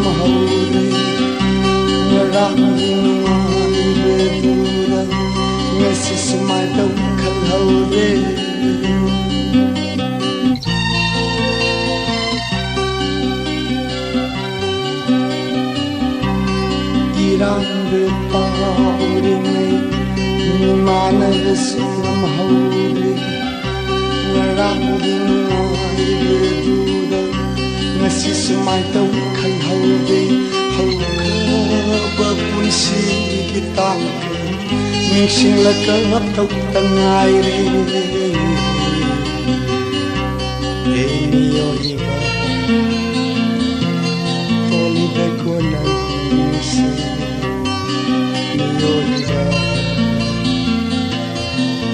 mahuli maraming bedura ngasi semadaw kalhaure irang bepauri mana semua mahuli maraming bedura ngasi semadaw kalhaure berpunsi kita Ningsing lakap tau tangay rin Enyo iba Tolide ko na nisi Enyo iba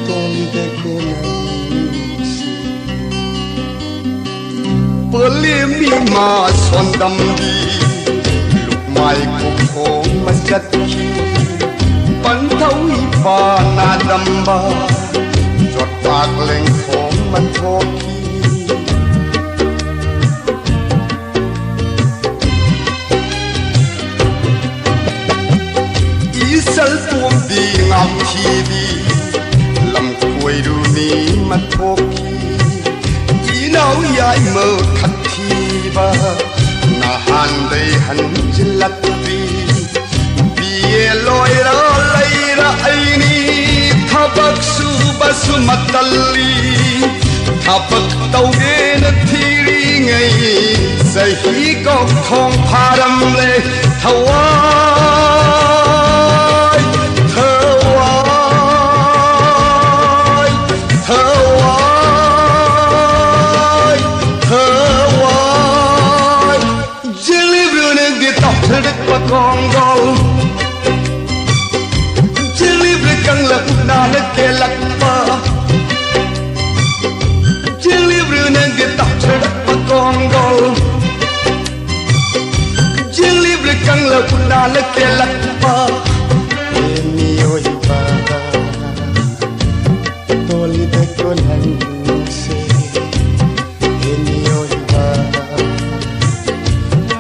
Tolide ko na nisi Palimi masondam di Lukmay ko masjadki Pantau ipa na damba Jot pagleng kong mantoki Isal tuom di ngam tibi Lam kuay runi mantoki Inaw yay mo katiba Nahan day han jilatri Biye loy ra Thabak suba sumatali Thabak tauge na thiri ngai Sahi kok thong pharam le Thawai Thawai Thawai Thawai Jili brune di tóc thirdik pa kong gol Kang lak na kelak pa Jili bruneng di tak cerdak pa konggol Jili kang lak na kelak pa Ini oi pa Toli de konan se Ini oi pa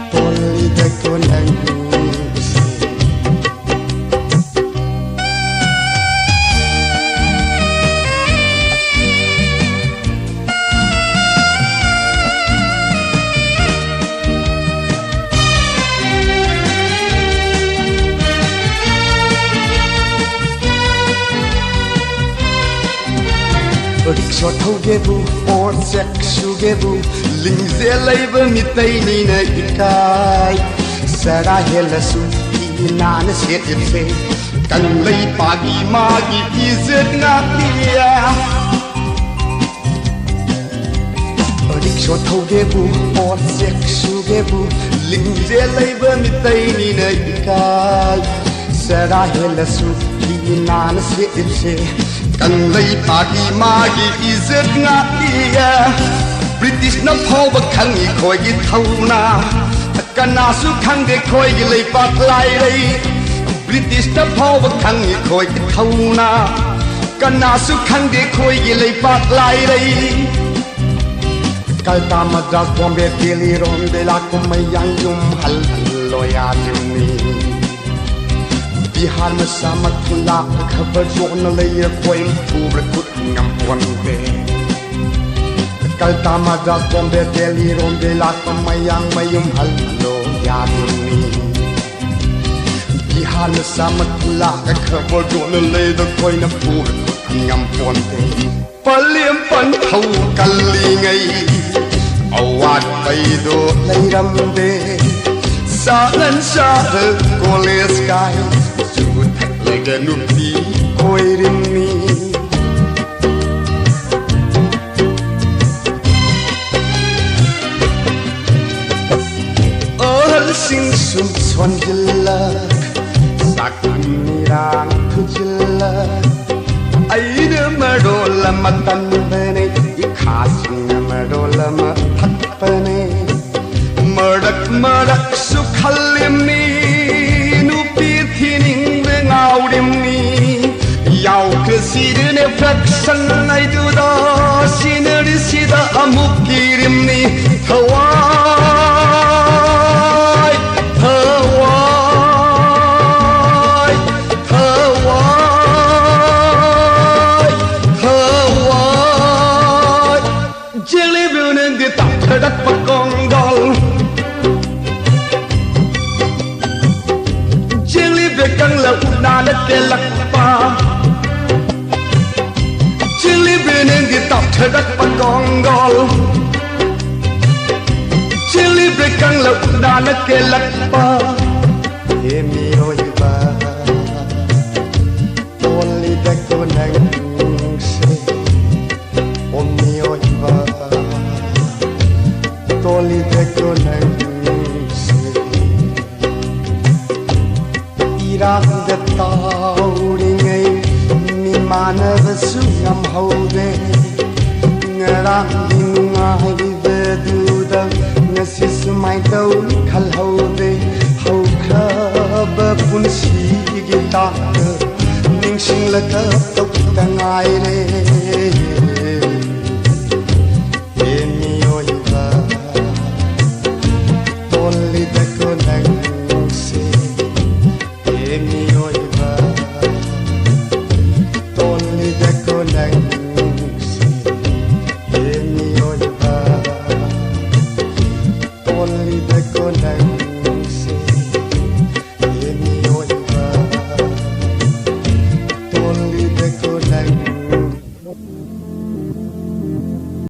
Toli de konan Rickshaw thaugebu or sexugebu lingze laiba mitai ni na ikai sara helasu ina na setse kan lai pagi magi izet na dia Rickshaw thaugebu or sexugebu lingze laiba mitai ni na ikai sara helasu ina na setse Kan lay pagi magi izet nga iya British na phawa khangi khoi gi thauna kana su khang de khoi gi lay pak lai rei British na phawa khangi khoi gi thauna kana su khang de khoi gi lay pak lai rei Kalta Madras Bombay Delhi Rombe la kumayang yum hal loya jumni Bihar में सामत खुला खबर जोन ले ये कोई पूरे कुछ ngam ponte Kalta Madras Bombay Delhi Rombe la kumayang mayum hallo yaduni Bihar में सामत खुला खबर जोन ले ये कोई न पूरे कुछ ngam ponte Palim pan thau kalli ngai awat bai do lai ramde Saalan saada kole sky Like a nupi koirin ni All sing sum swan jilla Sakun nirang tu jilla Aida madola matan bene Ikasing madola matat bene Madak madak sukhalim ni Nupi thining Ni Yau kesidi ne fraction ay duda Sinari sida amuk kirim ni Hawa kang la udana ke lakpa chili benen gi tap thadak pa gongol chili kang la udana ke lakpa he mi oi ba only the konang se om mi oi ba only the konang Irang the tauring mi manav sungam haude ngarang dinungai the duda nasis mai tau khal haude hau khab punsi gita ning sing la ka tok tangai re emi oiva only the konang mi oiva tonni de konang mi oiva tonni de konang mi oiva tonni de konang